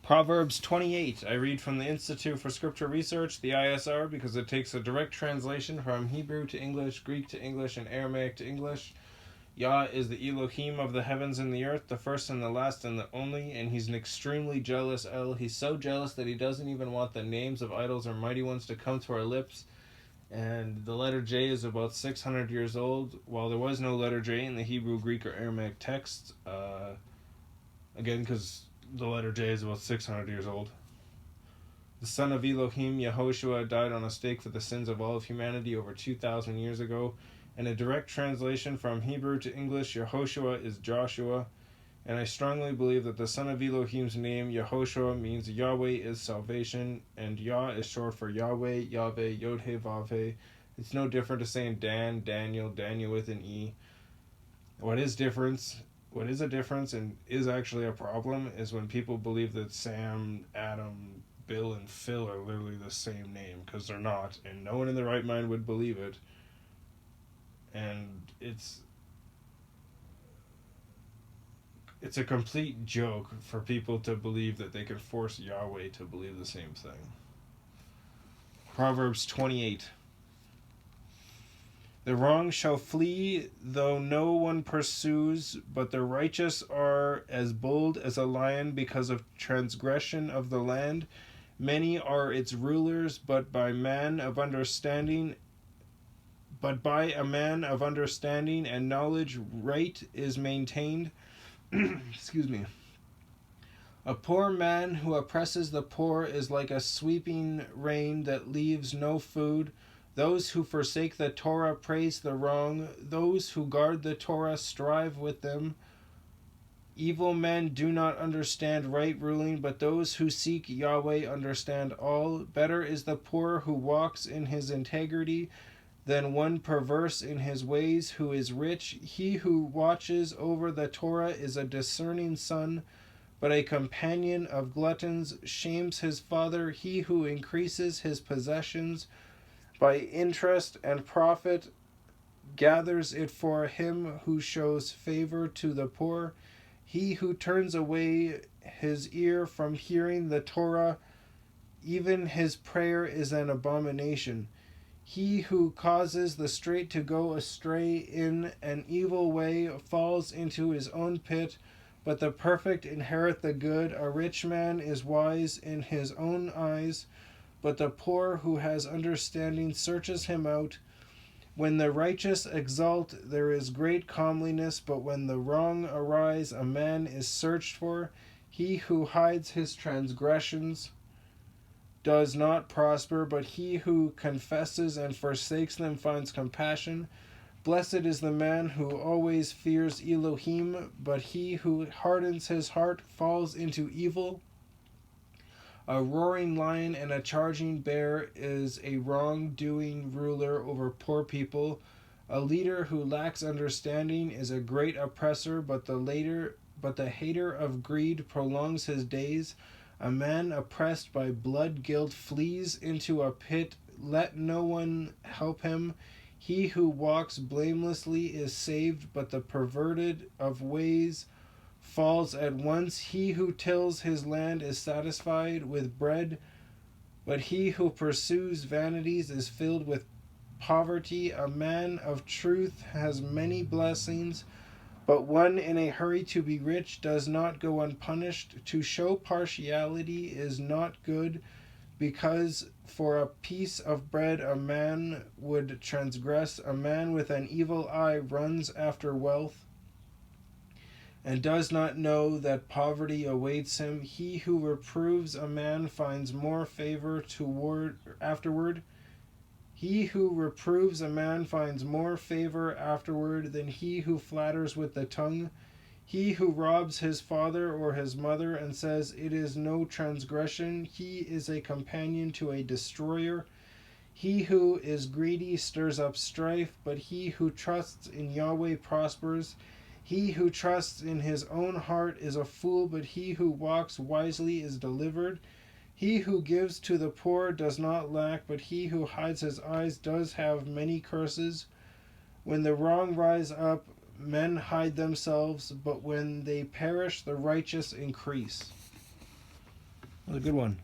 Proverbs 28. I read from the Institute for Scripture Research, the ISR, because it takes a direct translation from Hebrew to English, Greek to English, and Aramaic to English. Yah is the Elohim of the heavens and the earth, the first and the last and the only, and he's an extremely jealous El. He's so jealous that he doesn't even want the names of idols or mighty ones to come to our lips. And the letter J is about 600 years old. While there was no letter J in the Hebrew, Greek, or Aramaic text, again, because the letter J is about 600 years old. The son of Elohim, Yehoshua, died on a stake for the sins of all of humanity over 2,000 years ago. And a direct translation from Hebrew to English, Yehoshua is Joshua. And I strongly believe that the son of Elohim's name, Yehoshua, means YahWeh is salvation. And Yah is short for Yahweh, Yahweh, Yod-He, Vav-He. It's no different to saying Dan, Daniel, Daniel with an E. What is a difference and is actually a problem is when people believe that Sam, Adam, Bill, and Phil are literally the same name, because they're not, and no one in their right mind would believe it. And it's a complete joke for people to believe that they can force YahWeh to believe the same thing. Proverbs 28. The wrong shall flee, though no one pursues, but the righteous are as bold as a lion because of transgression of the land. Many are its rulers, but by a man of understanding and knowledge right is maintained. Excuse me. A poor man who oppresses the poor is like a sweeping rain that leaves no food. Those who forsake the Torah praise the wrong. Those who guard the Torah strive with them. Evil men do not understand right ruling, but those who seek YahWeh understand all. Better is the poor who walks in his integrity than one perverse in his ways who is rich. He who watches over the Torah is a discerning son, but a companion of gluttons shames his father. He who increases his possessions by interest and profit gathers it for him who shows favor to the poor. He who turns away his ear from hearing the Torah, even his prayer is an abomination. He who causes the straight to go astray in an evil way falls into his own pit, but the perfect inherit the good. A rich man is wise in his own eyes, but the poor who has understanding searches him out. When the righteous exult, there is great comeliness, but when the wrong arise, a man is searched for. He who hides his transgressions does not prosper, but he who confesses and forsakes them finds compassion. Blessed is the man who always fears Elohim, but he who hardens his heart falls into evil. A roaring lion and a charging bear is a wrongdoing ruler over poor people. A leader who lacks understanding is a great oppressor, but the hater of greed prolongs his days. A man oppressed by blood guilt flees into a pit. Let no one help him. He who walks blamelessly is saved, but the perverted of ways falls at once. He who tills his land is satisfied with bread, but he who pursues vanities is filled with poverty. A man of truth has many blessings, but one in a hurry to be rich does not go unpunished. To show partiality is not good, because for a piece of bread a man would transgress. A man with an evil eye runs after wealth and does not know that poverty awaits him. He who reproves a man finds more favor afterward. He who reproves a man finds more favor afterward than he who flatters with the tongue. He who robs his father or his mother and says it is no transgression, he is a companion to a destroyer. He who is greedy stirs up strife, but he who trusts in YahWeh prospers. He who trusts in his own heart is a fool, but he who walks wisely is delivered. He who gives to the poor does not lack, but he who hides his eyes does have many curses. When the wrong rise up, men hide themselves, but when they perish, the righteous increase. That was a good one.